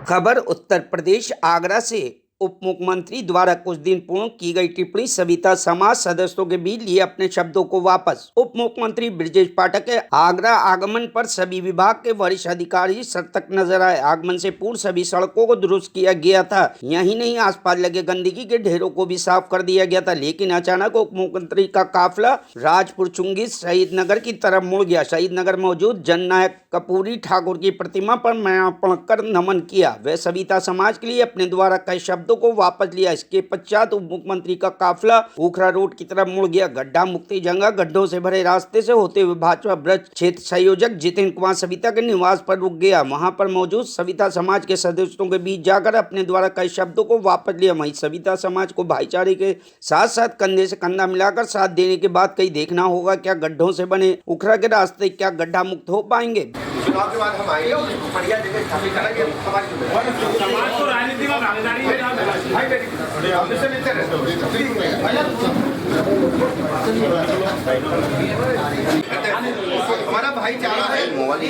खबर उत्तर प्रदेश आगरा से। उप मुख्यमंत्री द्वारा कुछ दिन पूर्व की गई टिप्पणी सविता समाज सदस्यों के बीच लिए अपने शब्दों को वापस। उप मुख्यमंत्री ब्रजेश पाठक के आगरा आगमन पर सभी विभाग के वरिष्ठ अधिकारी सतर्क नजर आए। आगमन से पूर्व सभी सड़कों को दुरुस्त किया गया था। यही नहीं, आसपास लगे गंदगी के ढेरों को भी साफ कर दिया गया था। लेकिन अचानक उप मुख्यमंत्री का काफिला राजपुर चुंगी शहीद नगर की तरफ मुड़ गया। शहीद नगर मौजूद जननायक कर्पूरी ठाकुर की प्रतिमा पर माल्यार्पण कर नमन किया। वे सविता समाज के लिए अपने द्वारा कई शब्दों को वापस लिया। इसके पश्चात उप मुख्यमंत्री का काफिला उखरा रोड की तरफ मुड़ गया। गड्ढा मुक्ति जगह गड्ढों से भरे रास्ते से होते हुए भाजपा ब्रज क्षेत्र संयोजक जितेंद्र कुमार सविता के निवास पर रुक गया। वहां पर मौजूद सविता समाज के सदस्यों के बीच जाकर अपने द्वारा कई शब्दों को वापस लिया। वहीं सविता समाज को भाईचारे के साथ साथ कंधे से कंधा मिलाकर साथ देने के बाद कई देखना होगा क्या गड्ढों से बने उखरा के रास्ते क्या गड्ढा मुक्त हो पाएंगे। चुनाव के बाद हम आएंगे और बढ़िया जगह स्थापित करेंगे। समाज को राजनीति में भागीदारी हमारा भाईचारा है,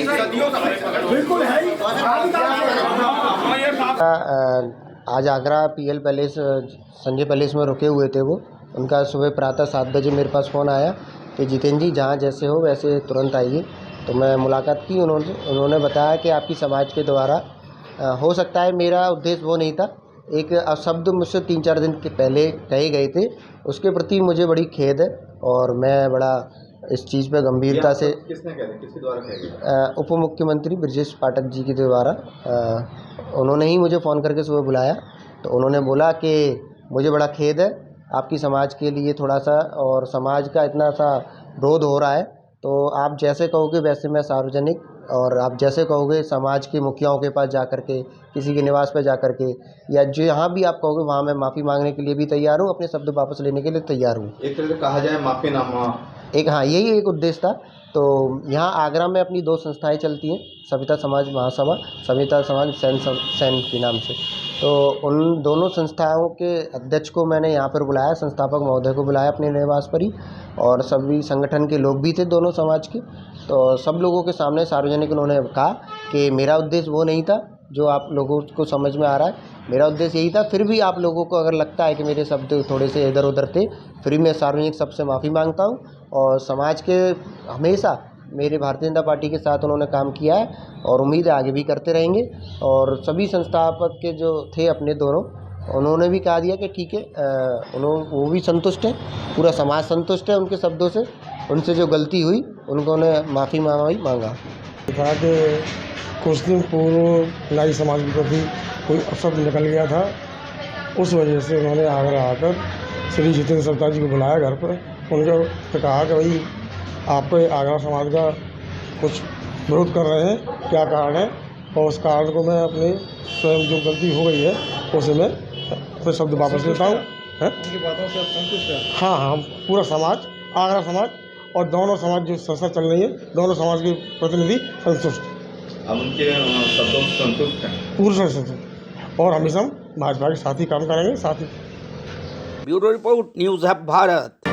सदियों का भाईचारा बिल्कुल है। आज Agra PL palace Sanjay palace में रुके हुए थे वो। उनका सुबह प्रातः 7 बजे मेरे पास फ़ोन आया कि जितेंद्र जी जहाँ जैसे हो वैसे तुरंत आइए। तो मैं मुलाकात की। उन्होंने बताया कि आपकी समाज के द्वारा हो सकता है, मेरा उद्देश्य वो नहीं था। एक शब्द मुझसे 3-4 दिन के पहले कहे गए थे, उसके प्रति मुझे बड़ी खेद है और मैं बड़ा इस चीज़ पे गंभीरता से किसने कहा, किसके द्वारा कहा गया? उप मुख्यमंत्री ब्रजेश पाठक जी के द्वारा उन्होंने ही मुझे फ़ोन करके सुबह बुलाया। तो उन्होंने बोला कि मुझे बड़ा खेद है आपकी समाज के लिए थोड़ा सा, और समाज का इतना सा विरोध हो रहा है, तो आप जैसे कहोगे वैसे मैं सार्वजनिक, और आप जैसे कहोगे समाज के मुखियाओं के पास जा कर के, किसी के निवास पर जा कर के, या जहाँ भी आप कहोगे वहाँ मैं माफ़ी मांगने के लिए भी तैयार हूँ, अपने शब्द वापस लेने के लिए तैयार हूँ। एक तरह से कहा जाए माफीनामा एक, हाँ, यही एक उद्देश्य था। तो यहाँ आगरा में अपनी 2 संस्थाएं चलती हैं, सविता समाज महासभा, सविता समाज सैन के नाम से। तो उन दोनों संस्थाओं के अध्यक्ष को मैंने यहाँ पर बुलाया, संस्थापक महोदय को बुलाया अपने निवास पर ही, और सभी संगठन के लोग भी थे दोनों समाज के। तो सब लोगों के सामने सार्वजनिक उन्होंने कहा कि मेरा उद्देश्य वो नहीं था जो आप लोगों को समझ में आ रहा है, मेरा उद्देश्य यही था। फिर भी आप लोगों को अगर लगता है कि मेरे शब्द थोड़े से इधर उधर थे, फिर मैं सार्वजनिक सबसे माफ़ी मांगता हूँ। और समाज के हमेशा मेरे भारतीय जनता पार्टी के साथ उन्होंने काम किया है और उम्मीद है आगे भी करते रहेंगे। और सभी संस्थापक के जो थे अपने दोनों, उन्होंने भी कहा दिया कि ठीक है, वो भी संतुष्ट है, पूरा समाज संतुष्ट है उनके शब्दों से। उनसे जो गलती हुई उन्होंने माफ़ी मांगा। कहा कि कुछ दिन पूर्व नाई समाज के प्रति कोई अपशब्द निकल गया था, उस वजह से उन्होंने आगरा आकर श्री जितेंद्र सविता जी को बुलाया घर पर। उनको कहा कि भाई आप आगरा समाज का कुछ विरोध कर रहे हैं, क्या कारण है, और उस कारण को मैं अपने स्वयं जो गलती हो गई है उसे मैं अपने शब्द वापस लेता हूँ। उनकी बातों से आप संतुष्ट हैं? हाँ, पूरा समाज, आगरा समाज और दोनों समाज जो संस्था चल रही है, दोनों समाज के प्रतिनिधि संतुष्ट, अब उनके शब्दों से संतुष्ट हैं? पूर्ण संतुष्ट, और हमेशा भाजपा के साथ ही काम करेंगे, साथ ही। Bureau report, news hub Bharat.